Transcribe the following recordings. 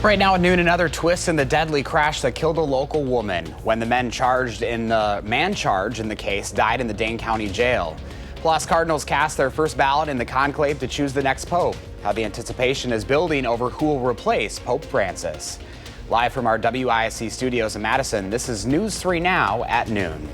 Right now at noon, another twist in the deadly crash that killed a local woman when the man charged in the case died in the Dane County jail. Plus, Cardinals cast their first ballot in the conclave to choose the next pope. How the anticipation is building over who will replace Pope Francis. Live from our WISC studios in Madison, this is News 3 Now at noon.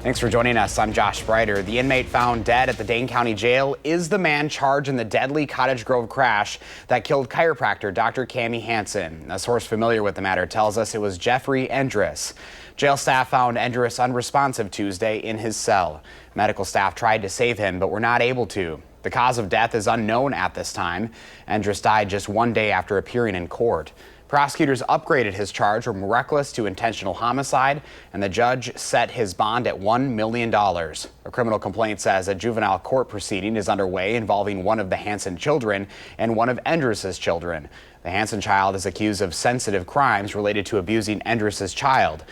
Thanks for joining us. I'm Josh Breiter. The inmate found dead at the Dane County Jail is the man charged in the deadly Cottage Grove crash that killed chiropractor Dr. Cami Hansen. A source familiar with the matter tells us it was Jeffrey Endress. Jail staff found Endress unresponsive Tuesday in his cell. Medical staff tried to save him, but were not able to. The cause of death is unknown at this time. Endress died just one day after appearing in court. Prosecutors upgraded his charge from reckless to intentional homicide, and the judge set his bond at $1 million. A criminal complaint says a juvenile court proceeding is underway involving one of the Hansen children and one of Endress's children. The Hansen child is accused of sensitive crimes related to abusing Endress's child.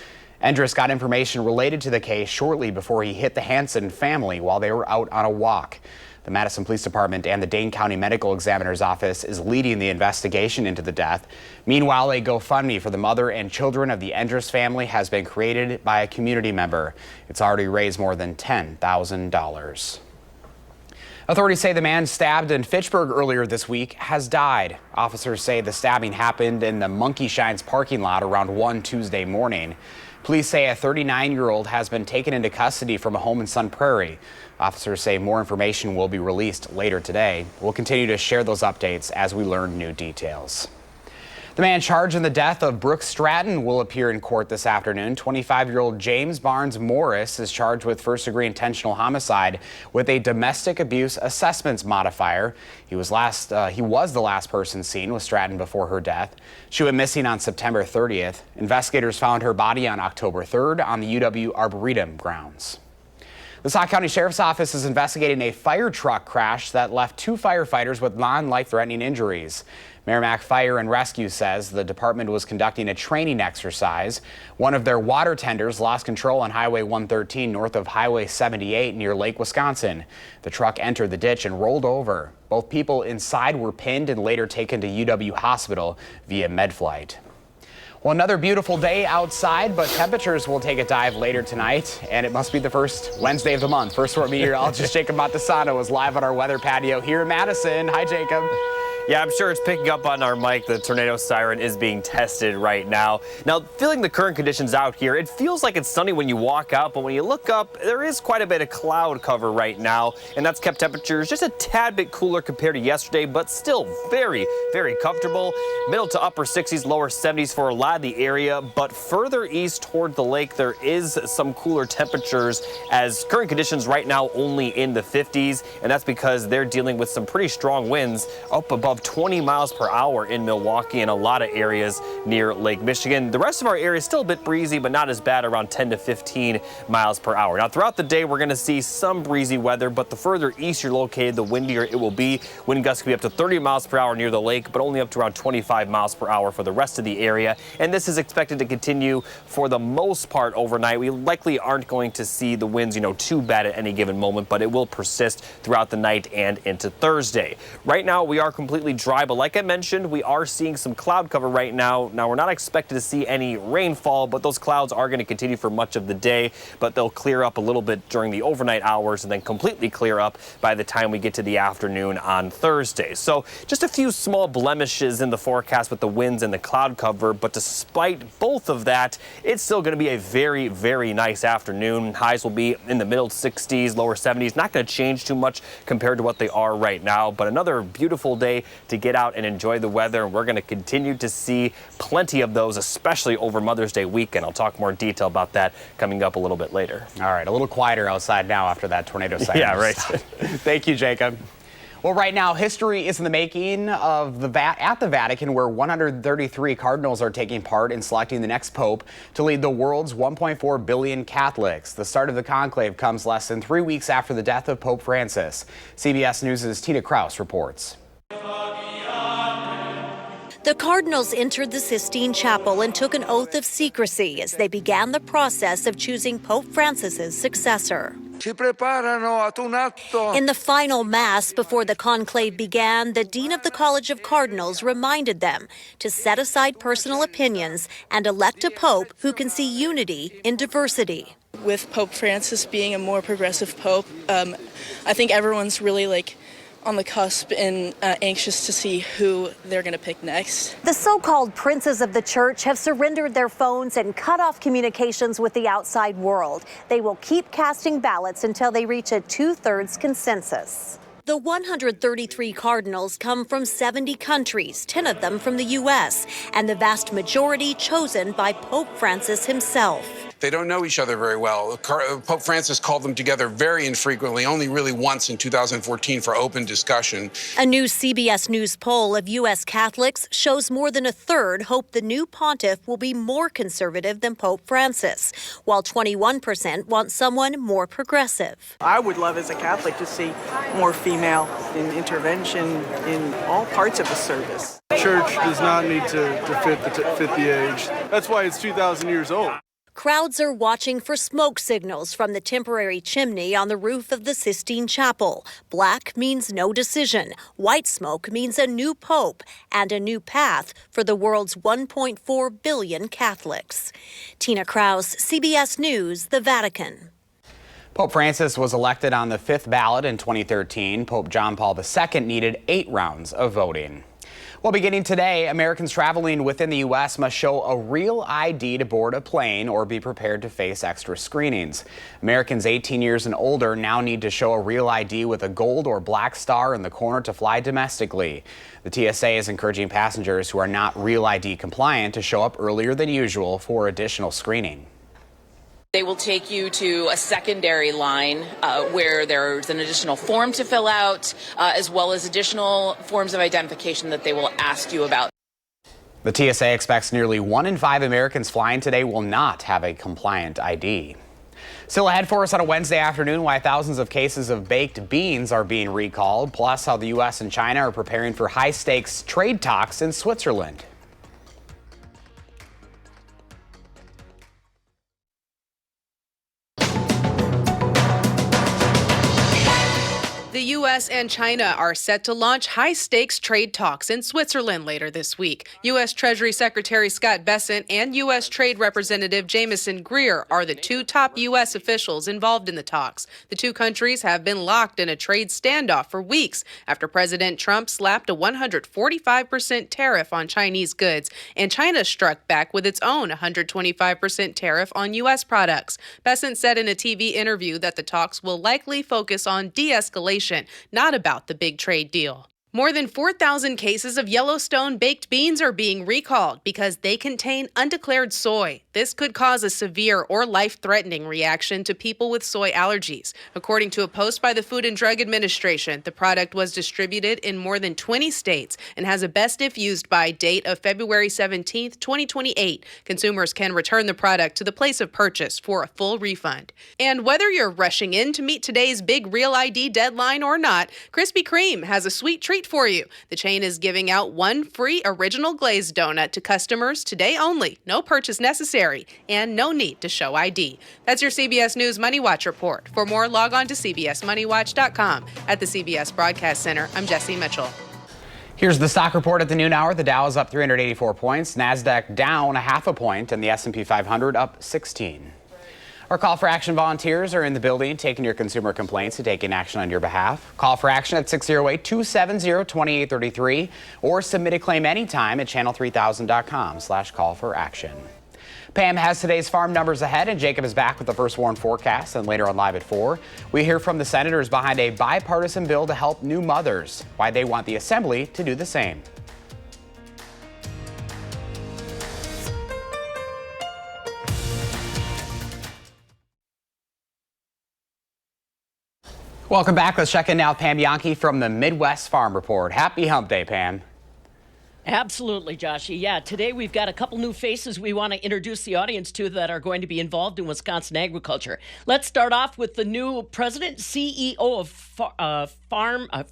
Endress got information related to the case shortly before he hit the Hansen family while they were out on a walk. The Madison Police Department and the Dane County Medical Examiner's Office is leading the investigation into the death. Meanwhile, a GoFundMe for the mother and children of the Endress family has been created by a community member. It's already raised more than $10,000. Authorities say the man stabbed in Fitchburg earlier this week has died. Officers say the stabbing happened in the Monkey Shines parking lot around 1 Tuesday morning. Police say a 39-year-old has been taken into custody from a home in Sun Prairie. Officers say more information will be released later today. We'll continue to share those updates as we learn new details. The man charged in the death of Brooke Stratton will appear in court this afternoon. 25-year-old James Barnes Morris is charged with first-degree intentional homicide with a domestic abuse assessments modifier. He was the last person seen with Stratton before her death. She went missing on September 30th. Investigators found her body on October 3rd on the UW Arboretum grounds. The Sauk County Sheriff's Office is investigating a fire truck crash that left 2 firefighters with non-life-threatening injuries. Merrimack Fire and Rescue says the department was conducting a training exercise. One of their water tenders lost control on Highway 113 north of Highway 78 near Lake Wisconsin. The truck entered the ditch and rolled over. Both people inside were pinned and later taken to UW Hospital via med flight. Well, another beautiful day outside, but temperatures will take a dive later tonight, and it must be the first Wednesday of the month. First Report meteorologist Jacob Montesano is live on our weather patio here in Madison. Hi, Jacob. Yeah, I'm sure it's picking up on our mic. The tornado siren is being tested right now. Now, feeling the current conditions out here, it feels like it's sunny when you walk out, but when you look up, there is quite a bit of cloud cover right now, and that's kept temperatures just a tad bit cooler compared to yesterday, but still very, very comfortable. Middle to upper 60s, lower 70s for a lot of the area, but further east toward the lake, there is some cooler temperatures as current conditions right now only in the 50s, and that's because they're dealing with some pretty strong winds up above 20 miles per hour in Milwaukee and a lot of areas near Lake Michigan. The rest of our area is still a bit breezy, but not as bad, around 10 to 15 miles per hour. Now, throughout the day, we're going to see some breezy weather, but the further east you're located, the windier it will be. Wind gusts can be up to 30 miles per hour near the lake, but only up to around 25 miles per hour for the rest of the area. And this is expected to continue for the most part overnight. We likely aren't going to see the winds, too bad at any given moment, but it will persist throughout the night and into Thursday. Right now, we are completely dry, but like I mentioned, we are seeing some cloud cover right now. Now, we're not expected to see any rainfall, but those clouds are going to continue for much of the day, but they'll clear up a little bit during the overnight hours and then completely clear up by the time we get to the afternoon on Thursday. So just a few small blemishes in the forecast with the winds and the cloud cover, but despite both of that, it's still going to be a very, very nice afternoon. Highs will be in the middle 60s, lower 70s. Not going to change too much compared to what they are right now, but another beautiful day to get out and enjoy the weather, and we're going to continue to see plenty of those, especially over Mother's Day weekend. I'll talk more detail about that coming up a little bit later. All right, a little quieter outside now after that tornado siren. Yeah, right. Thank you, Jacob. Well, right now, history is in the making of at the Vatican, where 133 cardinals are taking part in selecting the next pope to lead the world's 1.4 billion Catholics. The start of the conclave comes less than 3 weeks after the death of Pope Francis. CBS News' Tina Kraus reports. The cardinals entered the Sistine Chapel and took an oath of secrecy as they began the process of choosing Pope Francis's successor. Si preparano ad un atto. In the final mass before the conclave began, the dean of the College of Cardinals reminded them to set aside personal opinions and elect a pope who can see unity in diversity. With Pope Francis being a more progressive pope, I think everyone's really on the cusp and anxious to see who they're going to pick next. The so-called princes of the church have surrendered their phones and cut off communications with the outside world. They will keep casting ballots until they reach a 2/3 consensus. The 133 cardinals come from 70 countries, 10 of them from the U.S., and the vast majority chosen by Pope Francis himself. They don't know each other very well. Pope Francis called them together very infrequently, only really once in 2014 for open discussion. A new CBS News poll of U.S. Catholics shows more than a third hope the new pontiff will be more conservative than Pope Francis, while 21% want someone more progressive. I would love as a Catholic to see more female in intervention in all parts of the service. The church does not need to fit the age. That's why it's 2,000 years old. Crowds are watching for smoke signals from the temporary chimney on the roof of the Sistine Chapel. Black means no decision. White smoke means a new pope and a new path for the world's 1.4 billion Catholics. Tina Kraus, CBS News, the Vatican. Pope Francis was elected on the 5th ballot in 2013. Pope John Paul II needed 8 rounds of voting. Well, beginning today, Americans traveling within the U.S. must show a real ID to board a plane or be prepared to face extra screenings. Americans 18 years and older now need to show a real ID with a gold or black star in the corner to fly domestically. The TSA is encouraging passengers who are not real ID compliant to show up earlier than usual for additional screening. They will take you to a secondary line where there's an additional form to fill out, as well as additional forms of identification that they will ask you about. The TSA expects nearly 1 in 5 Americans flying today will not have a compliant ID. Still ahead for us on a Wednesday afternoon, why thousands of cases of baked beans are being recalled, plus how the U.S. and China are preparing for high-stakes trade talks in Switzerland. The U.S. and China are set to launch high-stakes trade talks in Switzerland later this week. U.S. Treasury Secretary Scott Bessent and U.S. Trade Representative Jamieson Greer are the 2 top U.S. officials involved in the talks. The 2 countries have been locked in a trade standoff for weeks after President Trump slapped a 145% tariff on Chinese goods, and China struck back with its own 125% tariff on U.S. products. Bessent said in a TV interview that the talks will likely focus on de-escalation, not about the big trade deal. More than 4,000 cases of Yellowstone baked beans are being recalled because they contain undeclared soy. This could cause a severe or life-threatening reaction to people with soy allergies. According to a post by the Food and Drug Administration, the product was distributed in more than 20 states and has a best if used by date of February 17, 2028. Consumers can return the product to the place of purchase for a full refund. And whether you're rushing in to meet today's big Real ID deadline or not, Krispy Kreme has a sweet treat for you. The chain is giving out 1 free original glazed donut to customers today only. No purchase necessary and no need to show ID. That's your CBS News Money Watch report. For more, log on to cbsmoneywatch.com. At the CBS Broadcast Center, I'm Jesse Mitchell. Here's the stock report at the noon hour. The Dow is up 384 points, NASDAQ down 0.5 point, and the S&P 500 up 16. Our Call for Action volunteers are in the building taking your consumer complaints and taking action on your behalf. Call for action at 608-270-2833 or submit a claim anytime at channel3000.com/call-for-action. Pam has today's farm numbers ahead, and Jacob is back with the first warn forecast. And later on Live at 4, we hear from the senators behind a bipartisan bill to help new mothers, why they want the Assembly to do the same. Welcome back. Let's check in now with Pam Yankee from the Midwest Farm Report. Happy Hump Day, Pam. Absolutely, Joshy. Yeah, today we've got a couple new faces we want to introduce the audience to that are going to be involved in Wisconsin agriculture. Let's start off with the new president, CEO of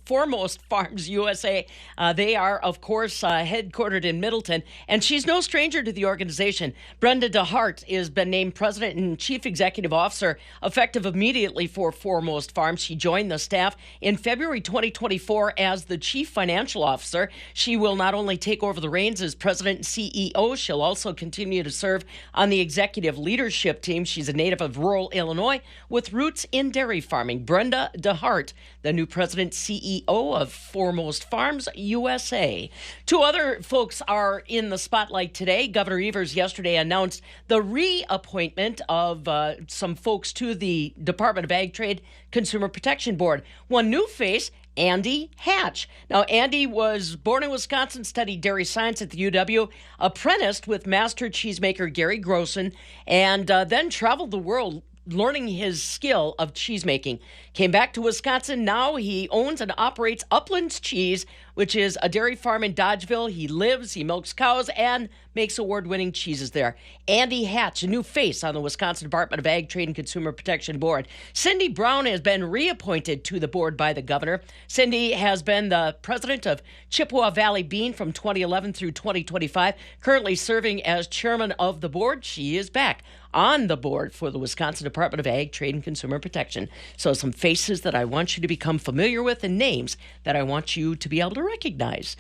Foremost Farms USA. They are, of course, headquartered in Middleton, and she's no stranger to the organization. Brenda DeHart has been named President and Chief Executive Officer, effective immediately for Foremost Farms. She joined the staff in February 2024 as the Chief Financial Officer. She will not only take over the reins as President and CEO, she'll also continue to serve on the executive leadership team. She's a native of rural Illinois with roots in dairy farming. Brenda DeHart, the new President CEO of Foremost Farms USA. Two other folks are in the spotlight today. Governor Evers yesterday announced the reappointment of some folks to the Department of Ag Trade Consumer Protection Board. One new face, Andy Hatch. Now, Andy was born in Wisconsin, studied dairy science at the UW, apprenticed with master cheesemaker Gary Grossen, and then traveled the world learning his skill of cheese making. Came back to Wisconsin. Now he owns and operates Uplands Cheese, which is a dairy farm in Dodgeville. He lives, he milks cows, and makes award-winning cheeses there. Andy Hatch, a new face on the Wisconsin Department of Ag Trade and Consumer Protection Board. Cindy Brown has been reappointed to the board by the governor. Cindy has been the president of Chippewa Valley Bean from 2011 through 2025, currently serving as chairman of the board. She is back on the board for the Wisconsin Department of Ag, Trade, and Consumer Protection. So some faces that I want you to become familiar with and names that I want you to be able to recognize.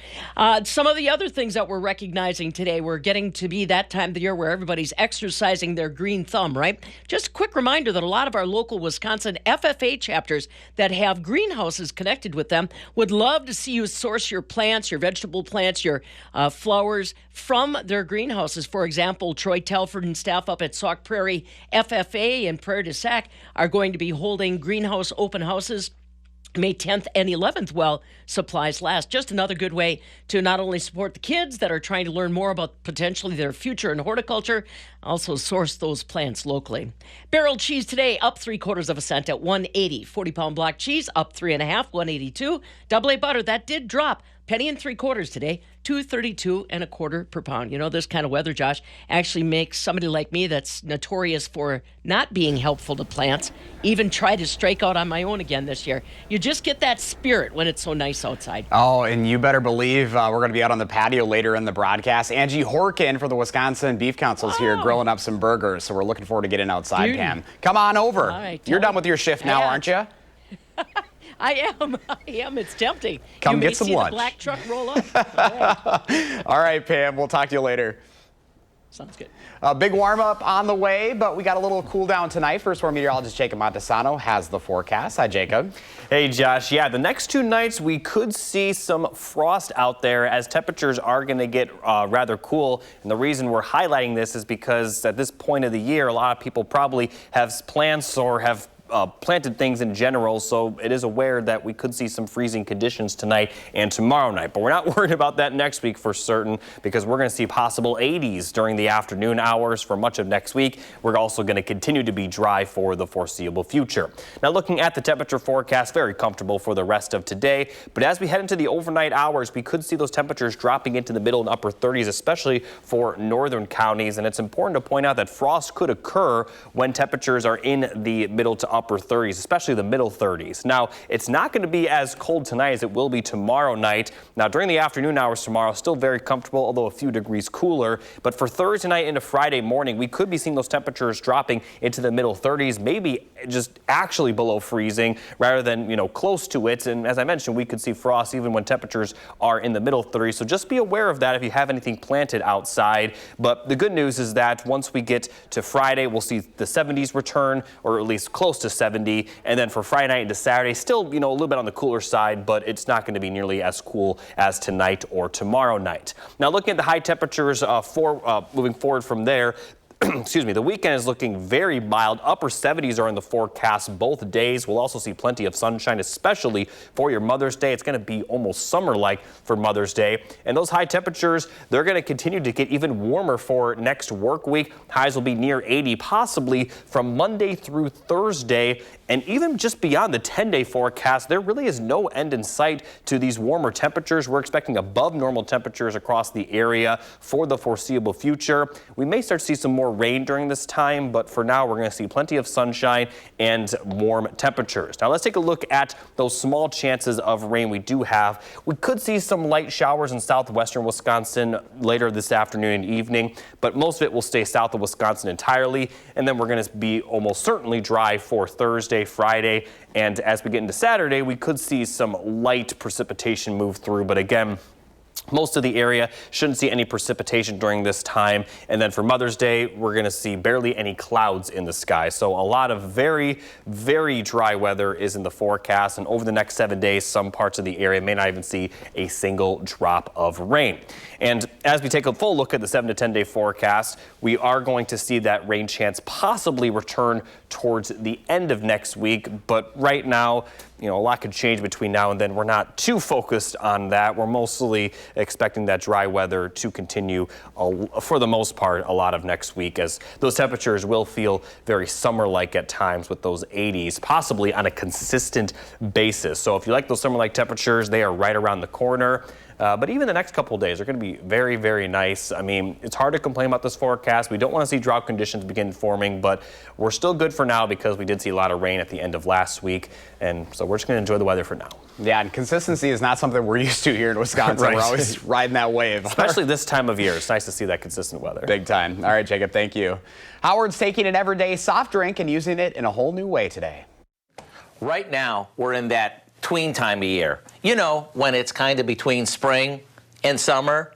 Some of the other things that we're recognizing today, we're getting to be that time of the year where everybody's exercising their green thumb, right? Just a quick reminder that a lot of our local Wisconsin FFA chapters that have greenhouses connected with them would love to see you source your plants, your vegetable plants, your flowers from their greenhouses. For example, Troy Telford and staff up at Sauk Prairie FFA in Prairie du Sac are going to be holding greenhouse open houses May 10th and 11th while supplies last. Just another good way to not only support the kids that are trying to learn more about potentially their future in horticulture, also source those plants locally. Barrel cheese today up 3/4 cent at $1.80. 40-pound block cheese up 3.5, $1.82. Double A butter, that did drop. Penny and 3/4 today, $2.32 1/4 per pound. You know, this kind of weather, Josh, actually makes somebody like me that's notorious for not being helpful to plants even try to strike out on my own again this year. You just get that spirit when it's so nice outside. Oh, and you better believe we're going to be out on the patio later in the broadcast. Angie Horkin for the Wisconsin Beef Council is here grilling up some burgers, so we're looking forward to getting outside, Dude. Pam. Come on over. All right, You're done with your shift now, aren't you? I am. It's tempting. Come get some lunch. The black truck roll up. All right. All right, Pam. We'll talk to you later. Sounds good. A big warm-up on the way, but we got a little cool down tonight. First Warm meteorologist Jacob Montesano has the forecast. Hi, Jacob. Hey, Josh. Yeah, the next 2 nights we could see some frost out there as temperatures are going to get rather cool. And the reason we're highlighting this is because at this point of the year, a lot of people probably have plants or have planted things in general, so it is aware that we could see some freezing conditions tonight and tomorrow night. But we're not worried about that next week for certain, because we're going to see possible 80s during the afternoon hours for much of next week. We're also going to continue to be dry for the foreseeable future. Now, looking at the temperature forecast, very comfortable for the rest of today. But as we head into the overnight hours, we could see those temperatures dropping into the middle and upper 30s, especially for northern counties. And it's important to point out that frost could occur when temperatures are in the middle to upper 30s, especially the middle 30s. Now, it's not going to be as cold tonight as it will be tomorrow night. Now, during the afternoon hours tomorrow, still very comfortable, although a few degrees cooler. But for Thursday night into Friday morning, we could be seeing those temperatures dropping into the middle 30s, maybe just actually below freezing rather than, close to it. And as I mentioned, we could see frost even when temperatures are in the middle 30s. So just be aware of that if you have anything planted outside. But the good news is that once we get to Friday, we'll see the 70s return, or at least close to 70, and then for Friday night into Saturday, still, a little bit on the cooler side, but it's not going to be nearly as cool as tonight or tomorrow night. Now, looking at the high temperatures moving forward from there, excuse me, the weekend is looking very mild. Upper 70s are in the forecast both days. We'll also see plenty of sunshine, especially for your Mother's Day. It's going to be almost summer-like for Mother's Day. And those high temperatures, they're going to continue to get even warmer for next work week. Highs will be near 80, possibly from Monday through Thursday. And even just beyond the 10-day forecast, there really is no end in sight to these warmer temperatures. We're expecting above normal temperatures across the area for the foreseeable future. We may start to see some more rain during this time, but for now, we're going to see plenty of sunshine and warm temperatures. Now, let's take a look at those small chances of rain we do have. We could see some light showers in southwestern Wisconsin later this afternoon and evening, but most of it will stay south of Wisconsin entirely. And then we're going to be almost certainly dry for Thursday, Friday. And as we get into Saturday, we could see some light precipitation move through. But again, most of the area shouldn't see any precipitation during this time. And then for Mother's Day, we're going to see barely any clouds in the sky. So a lot of very, very dry weather is in the forecast. And over the next 7 days, some parts of the area may not even see a single drop of rain. And as we take a full look at the 7 to 10 day forecast, we are going to see that rain chance possibly return towards the end of next week. But right now, a lot could change between now and then. We're not too focused on that. We're mostly expecting that dry weather to continue for the most part a lot of next week, as those temperatures will feel very summer-like at times with those 80s, possibly on a consistent basis. So if you like those summer-like temperatures, they are right around the corner. But even the next couple of days are going to be very, very nice. I mean, it's hard to complain about this forecast. We don't want to see drought conditions begin forming, but we're still good for now because we did see a lot of rain at the end of last week. And so we're just going to enjoy the weather for now. Yeah, and consistency is not something we're used to here in Wisconsin. Right. We're always riding that wave. Especially this time of year. It's nice to see that consistent weather. Big time. All right, Jacob, thank you. Howard's taking an everyday soft drink and using it in a whole new way today. Right now, we're in that tween time of year. You know, when it's kind of between spring and summer.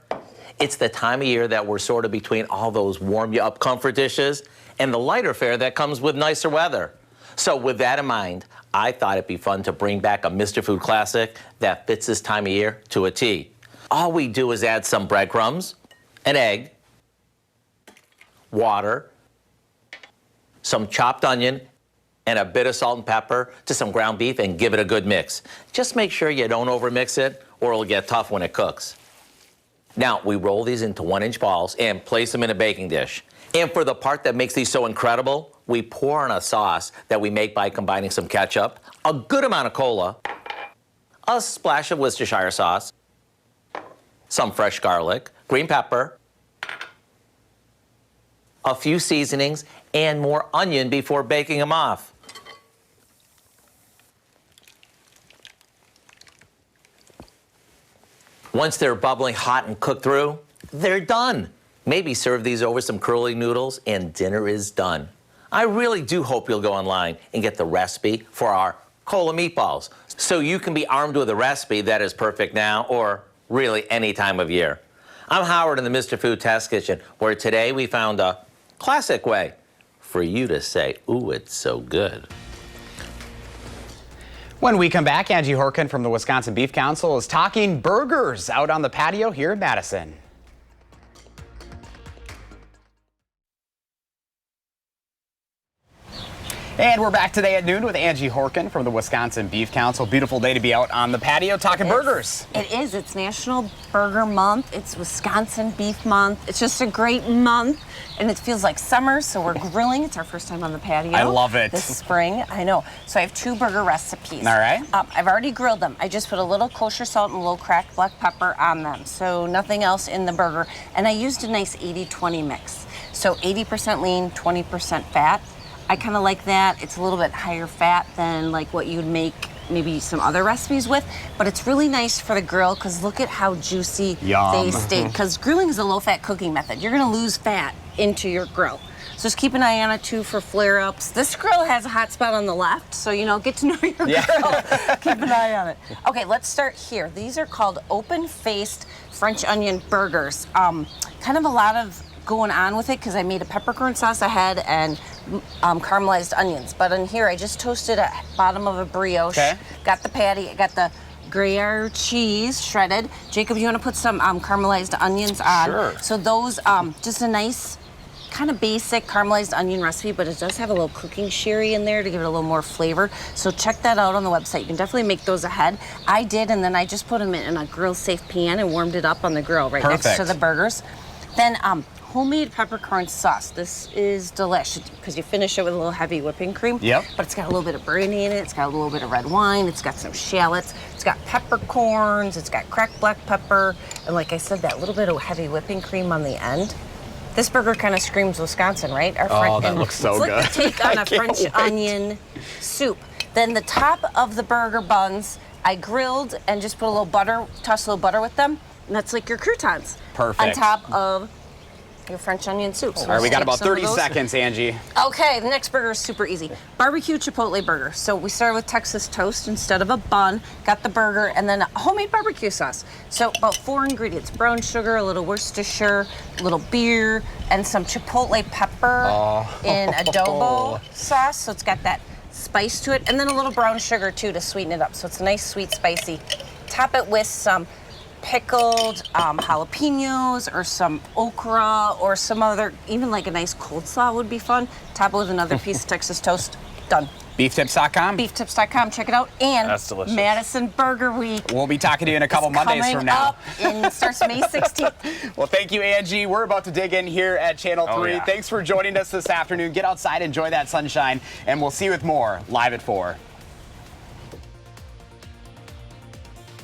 It's the time of year that we're sort of between all those warm you up comfort dishes and the lighter fare that comes with nicer weather. So with that in mind, I thought it'd be fun to bring back a Mr. Food classic that fits this time of year to a T. All we do is add some breadcrumbs, an egg, water, some chopped onion, and a bit of salt and pepper to some ground beef and give it a good mix. Just make sure you don't overmix it or it'll get tough when it cooks. Now, we roll these into 1-inch balls and place them in a baking dish. And for the part that makes these so incredible, we pour on a sauce that we make by combining some ketchup, a good amount of cola, a splash of Worcestershire sauce, some fresh garlic, green pepper, a few seasonings, and more onion before baking them off. Once they're bubbling hot and cooked through, they're done. Maybe serve these over some curly noodles and dinner is done. I really do hope you'll go online and get the recipe for our cola meatballs so you can be armed with a recipe that is perfect now or really any time of year. I'm Howard in the Mr. Food Test Kitchen, where today we found a classic way for you to say, ooh, it's so good. When we come back, Angie Horkin from the Wisconsin Beef Council is talking burgers out on the patio here in Madison. And we're back today at noon with Angie Horkin from the Wisconsin Beef Council. Beautiful day to be out on the patio talking burgers. It is. It's National Burger Month. It's Wisconsin Beef Month. It's just a great month, and it feels like summer, so we're grilling. It's our first time on the patio. I love it. This spring. I know. So I have 2 burger recipes. All right. I've already grilled them. I just put a little kosher salt and low cracked black pepper on them, so nothing else in the burger. And I used a nice 80-20 mix. So 80% lean, 20% fat. I kind of like that. It's a little bit higher fat than like what you'd make maybe some other recipes with, but it's really nice for the grill because look at how juicy they stay. Because grilling is a low-fat cooking method. You're gonna lose fat into your grill. So just keep an eye on it too for flare-ups. This grill has a hot spot on the left, so get to know your grill. Keep an eye on it. Okay, let's start here. These are called open-faced French onion burgers. Kind of a lot of going on with it because I made a peppercorn sauce ahead and caramelized onions. But in here, I just toasted a bottom of a brioche. Okay. Got the patty, got the Gruyere cheese shredded. Jacob, you want to put some caramelized onions on? Sure. So those, just a nice kind of basic caramelized onion recipe, but it does have a little cooking sherry in there to give it a little more flavor. So check that out on the website. You can definitely make those ahead. I did, and then I just put them in a grill-safe pan and warmed it up on the grill right next to the burgers. Then homemade peppercorn sauce. This is delicious because you finish it with a little heavy whipping cream. Yep. But it's got a little bit of brandy in it. It's got a little bit of red wine. It's got some shallots. It's got peppercorns. It's got cracked black pepper. And like I said, that little bit of heavy whipping cream on the end. This burger kind of screams Wisconsin, right? That looks so good. It's like the take on a French onion soup. Then the top of the burger buns, I grilled and just put a little butter, tossed a little butter with them. And that's like your croutons. Perfect. On top of your French onion soup. So All right, we got about 30 seconds, Angie. Okay, the next burger is super easy. Barbecue chipotle burger. So we started with Texas toast instead of a bun. Got the burger and then a homemade barbecue sauce. So about 4 ingredients: brown sugar, a little Worcestershire, a little beer, and some chipotle pepper in adobo sauce. So it's got that spice to it, and then a little brown sugar too to sweeten it up. So it's a nice, sweet, spicy. Top it with some pickled jalapenos or some okra or some other, even like a nice cold slaw would be fun. Top it with another piece of Texas toast. Done. Beeftips.com? Beeftips.com, check it out. And that's delicious. Madison Burger Week. We'll be talking to you in a couple Mondays from now. Up and starts May 16th. Well, thank you, Angie. We're about to dig in here at Channel 3. Yeah. Thanks for joining us this afternoon. Get outside, enjoy that sunshine, and we'll see you with more Live at 4.